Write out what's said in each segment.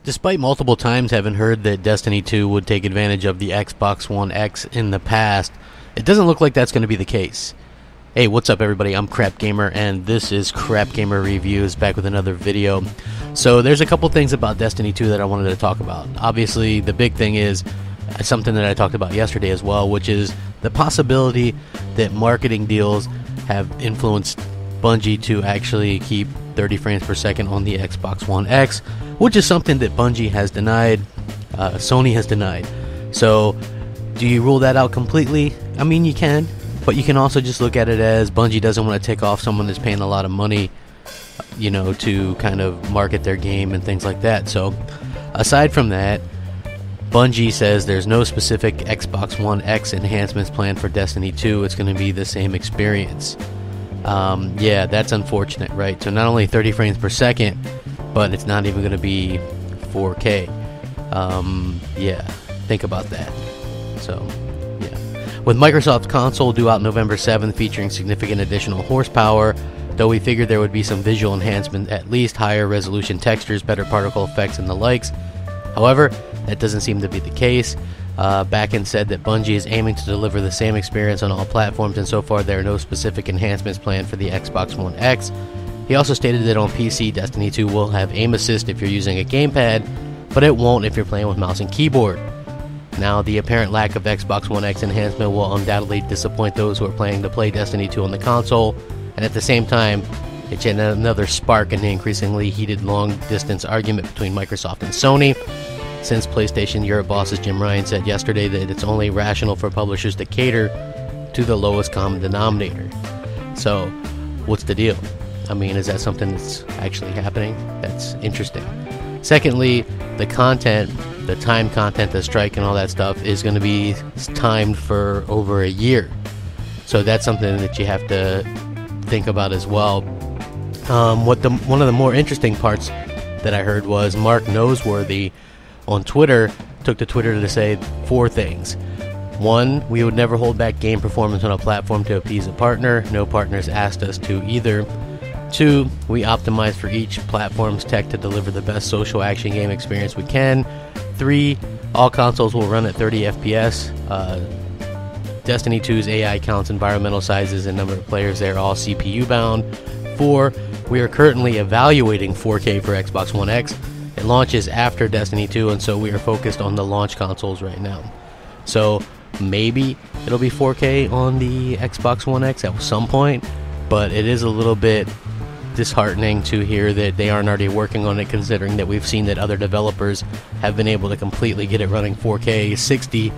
Despite multiple times having heard that Destiny 2 would take advantage of the Xbox One X in the past, it doesn't look like that's going to be the case. Hey, what's up everybody? I'm Crapgamer, and this is Crapgamer Reviews, back with another video. So there's a couple things about Destiny 2 that I wanted to talk about. Obviously, the big thing is something that I talked about yesterday as well, which is the possibility that marketing deals have influenced Bungie to actually keep 30 frames per second on the Xbox One X, which is something that Bungie has denied, Sony has denied. So, do you rule that out completely? I mean, you can, but you can also just look at it as Bungie doesn't want to take off someone that's paying a lot of money, you know, to kind of market their game and things like that. So, aside from that, Bungie says there's no specific Xbox One X enhancements planned for Destiny 2. It's going to be the same experience. Yeah, that's unfortunate, right? So not only 30 frames per second, but it's not even going to be 4K. Yeah, think about that. So, yeah. With Microsoft's console due out November 7th, featuring significant additional horsepower, though we figured there would be some visual enhancement, at least higher resolution textures, better particle effects, and the likes. However, that doesn't seem to be the case. Backend said that Bungie is aiming to deliver the same experience on all platforms, and so far there are no specific enhancements planned for the Xbox One X. He also stated that on PC, Destiny 2 will have aim assist if you're using a gamepad, but it won't if you're playing with mouse and keyboard. Now, the apparent lack of Xbox One X enhancement will undoubtedly disappoint those who are planning to play Destiny 2 on the console, and at the same time, it's yet another spark in the increasingly heated long-distance argument between Microsoft and Sony, since PlayStation Europe bosses Jim Ryan said yesterday that it's only rational for publishers to cater to the lowest common denominator. So, what's the deal? I mean, is that something that's actually happening? That's interesting. Secondly, the content, the time content, the strike and all that stuff is going to be timed for over a year. So that's something that you have to think about as well. One of the more interesting parts that I heard was Mark Noseworthy on Twitter took to Twitter to say 4 things. 1, we would never hold back game performance on a platform to appease a partner. No partners asked us to either. 2, we optimize for each platform's tech to deliver the best social action game experience we can. 3, all consoles will run at 30 FPS. Destiny 2's AI counts environmental sizes and number of players. They're all CPU bound. 4, we are currently evaluating 4K for Xbox One X. It launches after Destiny 2, and so we are focused on the launch consoles right now. So maybe it'll be 4K on the Xbox One X at some point, but it is a little bit disheartening to hear that they aren't already working on it, considering that we've seen that other developers have been able to completely get it running 4K, 60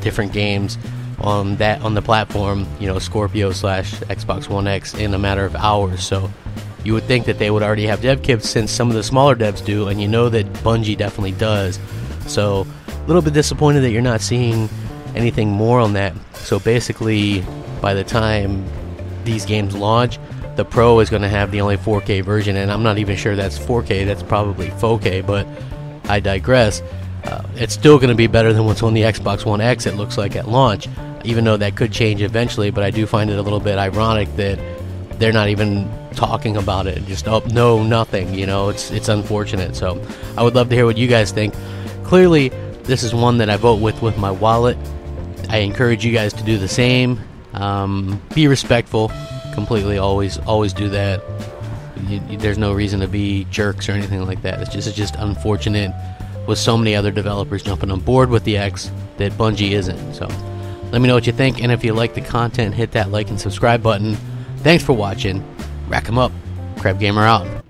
different games on the platform, you know, Scorpio/Xbox One X, in a matter of hours. So you would think that they would already have dev kits, since some of the smaller devs do, and you know that Bungie definitely does. So a little bit disappointed that you're not seeing anything more on that. So basically, by the time these games launch, the Pro is going to have the only 4K version, and I'm not even sure that's 4K, that's probably 4K, but I digress. It's still going to be better than what's on the Xbox One X, it looks like, at launch, even though that could change eventually. But I do find it a little bit ironic that they're not even talking about it. Just, oh, no, nothing, you know, it's unfortunate. So I would love to hear what you guys think. Clearly, this is one that I vote with my wallet. I encourage you guys to do the same. Be respectful, completely, always do that. There's no reason to be jerks or anything like that. It's just unfortunate with so many other developers jumping on board with the X that Bungie isn't. So let me know what you think, and if you like the content, hit that like and subscribe button. Thanks for watching. Rack 'em up. Crapgamer out.